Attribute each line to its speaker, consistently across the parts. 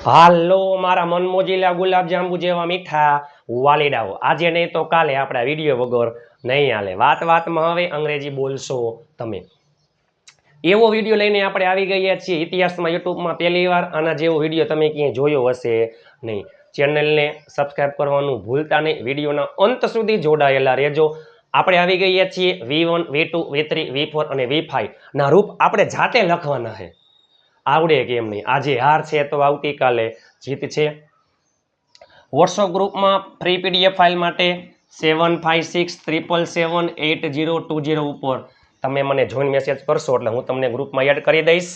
Speaker 1: હાલો મારા મનમોજીલા ગુલાબજાંબુ જેવા મીઠા વાલીડાઓ, આજે નહીં તો કાલે આપણા વિડીયો વગર નહીં હાલે. વાતમાં હવે અંગ્રેજી બોલશો તમે. એવો વિડીયો લઈને આપણે આવી ગયા છીએ ઇતિહાસમાં, યુટ્યુબમાં પહેલી વાર. આના જેવો વિડીયો તમે ક્યાંય જોયો હશે નહીં. ચેનલને સબસ્ક્રાઈબ કરવાનું ભૂલતા નહીં. વિડીયોના અંત સુધી જોડાયેલા રહેજો. આપણે આવી ગયા છીએ V1, V2, V3, V4 અને V5 ના રૂપ આપણે જાતે લખવાના છે. આવડે કેમ નહીં? આજે હાર છે તો આવતીકાલે જીત છે. વોટ્સઅપ ગ્રુપમાં ફ્રી PDF ફાઇલ માટે 7567778020 ઉપર તમે મને જોઈન મેસેજ કરશો એટલે હું તમને ગ્રુપમાં એડ કરી દઈશ.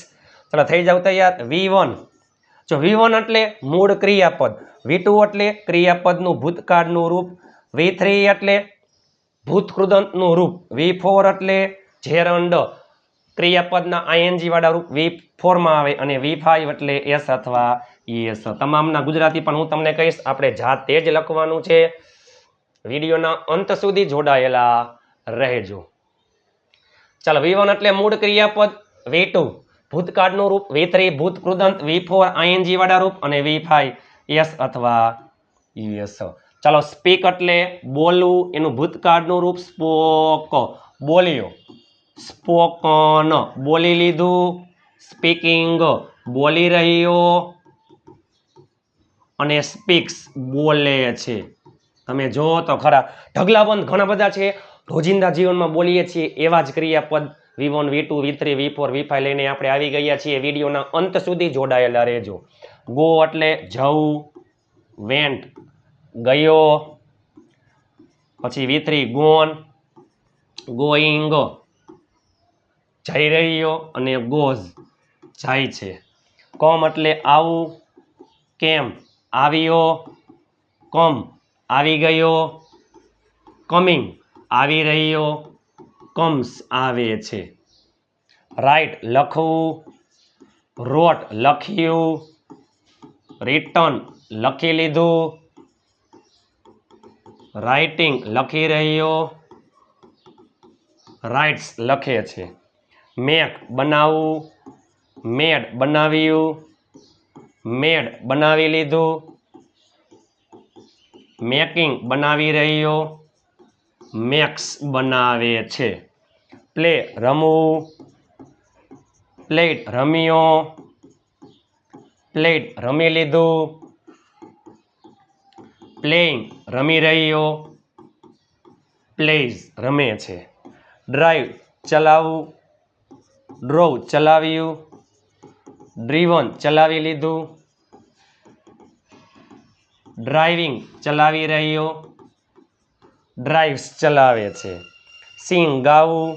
Speaker 1: ચાલો થઈ જાવ તૈયાર. V1, જો V1 એટલે મૂળ ક્રિયાપદ, V2 એટલે ક્રિયાપદનું ભૂતકાળનું રૂપ, V3 એટલે ભૂતકૃદંતનું રૂપ, V4 એટલે ઝેરંડ ક્રિયાપદના ING વાળા રૂપ V4 માં આવે, અને V5 એટલે S અથવા ES. તમામના ગુજરાતી પણ હું તમને કહીશ. આપણે જાતે જ લખવાનું છે. વિડીયોના અંત સુધી જોડાયેલા રહેજો. ચાલો, V1 એટલે મૂળ ક્રિયાપદ, V2 ભૂતકાળનું રૂપ, V3 ભૂતકૃદંત, V4 ING વાળા રૂપ અને V5 S અથવા ES. ચાલો, સ્પીક એટલે બોલવું, એનું ભૂતકાળનું રૂપ સ્પોક બોલ્યો, સ્પોકન બોલી લીધું, સ્પીકિંગ બોલી રહ્યો અને સ્પીક્સ બોલે છે. તમે જો તો ખરા, ઢગલાબંધ ઘણા બધા છે. રોજિંદા જીવનમાં બોલીએ છીએ એવા જ ક્રિયાપદ V1, V2, V3, V4, V5 લઈને આપણે આવી ગયા છીએ. વિડીયોના અંત સુધી જોડાયેલા રહેજો. ગો એટલે જવું, વેન્ટ ગયો, પછી V3 ગોન, ગોઈંગ જઈ રહ્યો અને ગોઝ જાય છે. કમ એટલે આવું, કેમ આવ્યો, કમ આવી ગયો, કમિંગ આવી રહ્યો, કમ્સ આવે છે. રાઇટ લખવું, રોટ લખ્યું, રિટર્ન લખી લીધું, રાઇટિંગ લખી રહ્યો, રાઇટ્સ લખે છે. મેક બનાવવું, મેડ બનાવ્યું, મેડ બનાવી લીધું, મેકિંગ બનાવી રહ્યો, મેક્સ બનાવે છે. પ્લે રમવું, પ્લેટ રમ્યો, પ્લેટ રમી લીધું, પ્લેઇંગ રમી રહ્યો, પ્લેઝ રમે છે. ડ્રાઈવ ચલાવવું, ડ્રોવ ચલાવ્યું, ડ્રીવન ચલાવી લીધું, ડ્રાઇવિંગ ચલાવી રહ્યો, ડ્રાઇવ્સ ચલાવે છે. સિંગ ગાવું,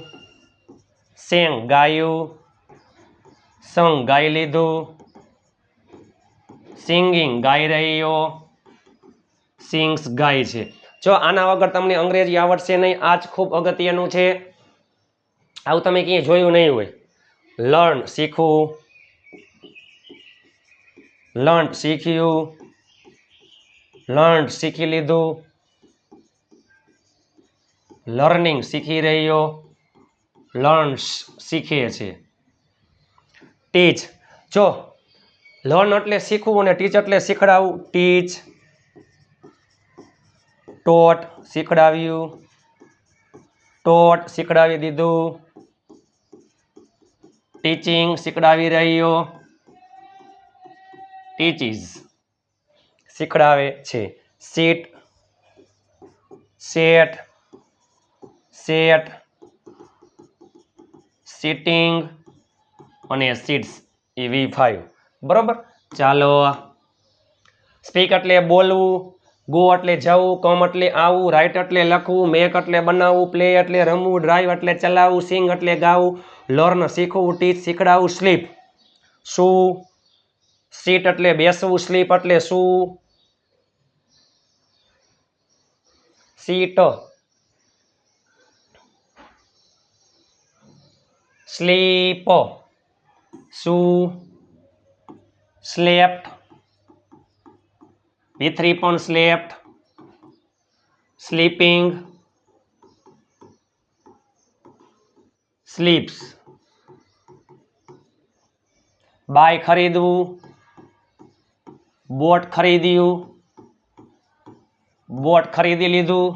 Speaker 1: સેંગ ગાયું, સંગ ગાઈ લીધું, સિંગિંગ ગાઈ રહ્યો, સિંગ્સ ગાય છે. જો આના વગર તમને અંગ્રેજી આવડશે નહીં. આ જ ખૂબ અગત્યનું છે. આવું તમે ક્યાંય જોયું નહીં હોય. લર્ન શીખવું, લર્ન શીખ્યું, લર્ન શીખી લીધું, લર્નિંગ શીખી રહ્યો, લર્ન્સ શીખે છે. ટીચ, જો લર્ન એટલે શીખવું અને ટીચ એટલે શીખડાવવું. ટીચ, ટોટ શીખડાવ્યું, ટોટ શીખડાવી દીધું, ટીચિંગ શીખડાવી રહ્યો, ટીચીસ શીખડાવે છે. સીટ, સેટ, સેટ, સિટિંગ અને સીટ્સ એ V5. બરોબર. ચાલો, સ્પીક એટલે બોલવું, ગો એટલે જવું, કમ એટલે આવું, રાઇટ એટલે લખવું, મેક એટલે બનાવવું, પ્લે એટલે રમવું, ડ્રાઈવ એટલે ચલાવવું, સિંગ એટલે ગાવું, લર્ન શીખવું, ટીચ શીખડાવવું, સ્લીપ સૂવું, સીટ એટલે બેસવું, સ્લીપ એટલે સૂવું, સીટ, સ્લીપ સૂ, સ્લેપ્ટ, V3 પણ સ્લેપ્ટ, સ્લીપિંગ, સ્લીપ્સ. બાય ખરીદવું, બોટ ખરીદ્યું, બોટ ખરીદી લીધું.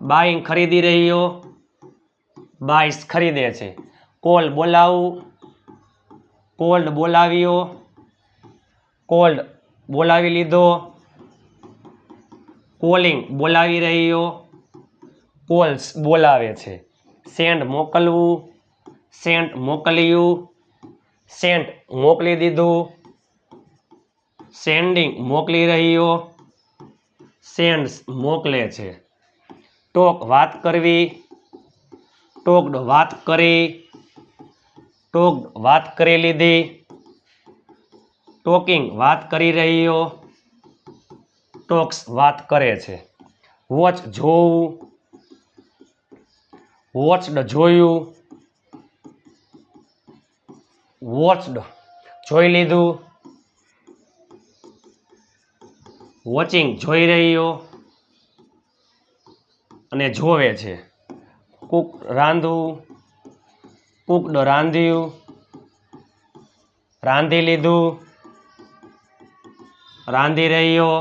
Speaker 1: બાઈંગ ખરીદી રહ્યો, બાઈસ ખરીદે છે. કોલ બોલાવું, કોલ્ડ બોલાવ્યો, કોલ્ડ બોલાવી લીધો. કોલિંગ બોલાવી રહ્યો, કોલ્સ બોલાવે છે. સેન્ડ મોકલવું, સેન્ટ મોકલ્યું, સેન્ટ મોકલી દીધું. સેન્ડિંગ મોકલી રહ્યો, સેન્ડ્સ મોકલે છે. ટોક વાત કરવી, ટોકડ વાત કરી, ટોકડ વાત કરી લીધી. ટોકિંગ વાત કરી રહ્યો, ટોક્સ વાત કરે છે. વોચ જોવું, વોચડ જોયું, વોચડ જોઈ લીધું. વોચિંગ જોઈ રહ્યો અને જોવે છે. કુક રાંધવું, કુકડ રાંધ્યું, રાંધી લીધું, રાંધી રહ્યો,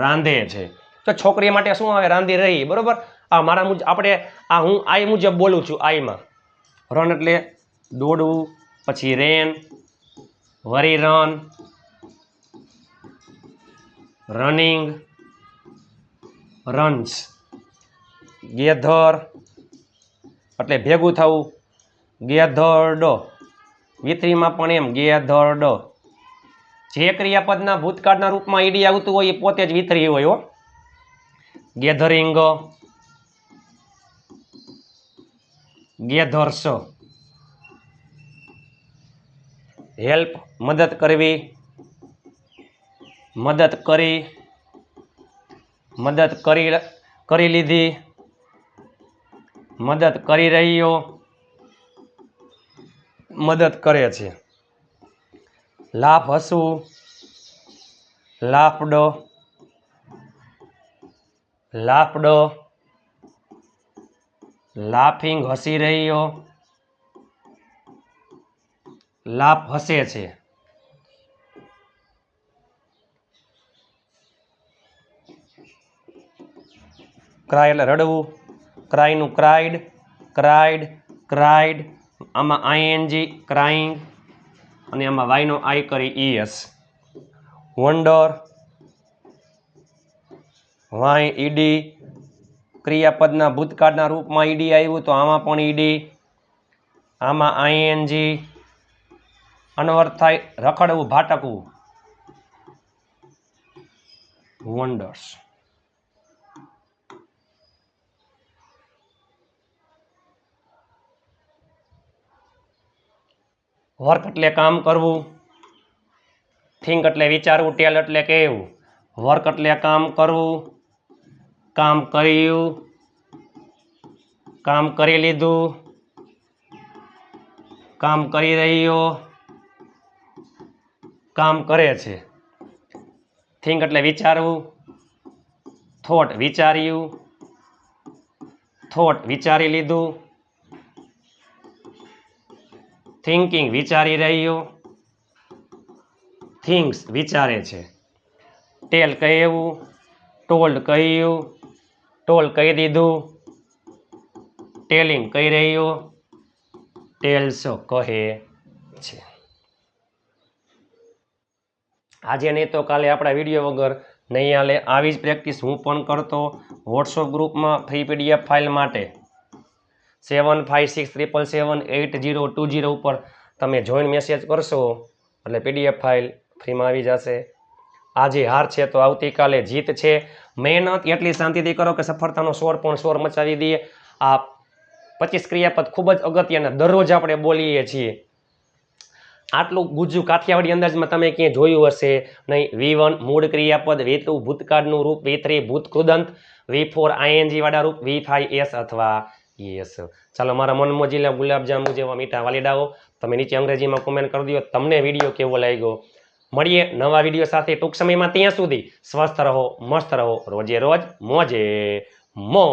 Speaker 1: રાંધે છે. તો છોકરી માટે શું આવે? રાંધી રહી, બરોબર. આ મારા મુજબ આપણે આ હું આઈ મુજબ બોલું છું. આઈમાં રન એટલે દોડવું, પછી રેન, વરી રન, રનિંગ, રન્સ. ગેધર એટલે ભેગું થવું, ગેધર્ડ. વિથરીમાં પણ એમ ગેધર્ડ. જે ક્રિયાપદના ભૂતકાળના રૂપમાં ઈડી આવતું હોય એ પોતે જ વિથરી હોય હો. Gathering, gathers. હેલ્પ મદદ કરવી, મદદ કરી, મદદ કરી લીધી, મદદ કરી રહ્યો, મદદ કરે છે. લાફ હસવું, લાફડ, લાફડ, લાફિંગ હસી રહ્યો, લાફ હસે છે. ક્રાય એટલે રડવું, ક્રાયનું ક્રાઇડ, ક્રાઇડ, ક્રાઇડ. આમાં આઈએનજી ક્રાઇંગ અને આમાં વાયનો આઈ કરી ઈએસ. Wonder, Y ED. ક્રિયાપદના ભૂતકાળના રૂપમાં ઈડી આવ્યું તો આમાં પણ ઈડી, આમાં આઈએનજી. અનવર્થ થાય રખડવું, ભાટકવું. વન્ડર્સ. વર્ક એટલે કામ કરવું, થિંક એટલે વિચારવું, ટેલ એટલે કહેવું. વર્ક એટલે કામ કરવું, કામ કર્યું, કામ કરી લીધું, કામ કરી રહ્યો, કામ કરે છે. થિંક એટલે વિચારવું, થોટ વિચાર્યું, થોટ વિચારી લીધું. થિંકિંગ વિચારી રહ્યો, થિંગ્સ વિચારે છે. ટેલ કહેવું, ટોલ્ડ કહ્યું, ટોલ કહી દીધું. ટેલિંગ કહી રહ્યો, ટેલ્સ કહે છે. આજે નહીં તો કાલે આપણા વિડીયો વગર નહીં હાલે. આવી જ પ્રેક્ટિસ હું પણ કરતો વોટ્સઅપ ગ્રુપમાં ફ્રી પીડીએફ ફાઇલ માટે 7563778020 ઉપર તમે જોઈન મેસેજ કરશો એટલે પીડીએફ ફાઇલ ફ્રીમાં આવી જશે. આજે હાર છે તો આવતીકાલે જીત છે. મહેનત એટલી શાંતિથી કરો કે સફળતાનો શોર પણ શોર મચાવી દઈએ. આ 25 ક્રિયાપદ ખૂબ જ અગત્યના દરરોજ આપણે બોલીએ છીએ. આટલું ગુજ્જુ કાઠિયાવાડી અંદાજમાં તમે ક્યાંય જોયું હશે નહીં. V1 મૂળ ક્રિયાપદ, V2 ભૂતકાળનું રૂપ, V3 ભૂતકૃદંત, V4 આઈએનજી વાળા રૂપ, V5 એસ અથવા યસ. ચાલો મારા મનમોજીલા ગુલાબજાંબુ જેવા મીઠા વાલીડાઓ તમે નીચે અંગ્રેજીમાં કોમેન્ટ કરી દો તમને વિડીયો કેવો લાગ્યો. મળીએ નવા વિડીયો સાથે ટૂંક સમયમાં. ત્યાં સુધી સ્વસ્થ રહો, મસ્ત રહો, રોજે રોજ મોજે મોજ.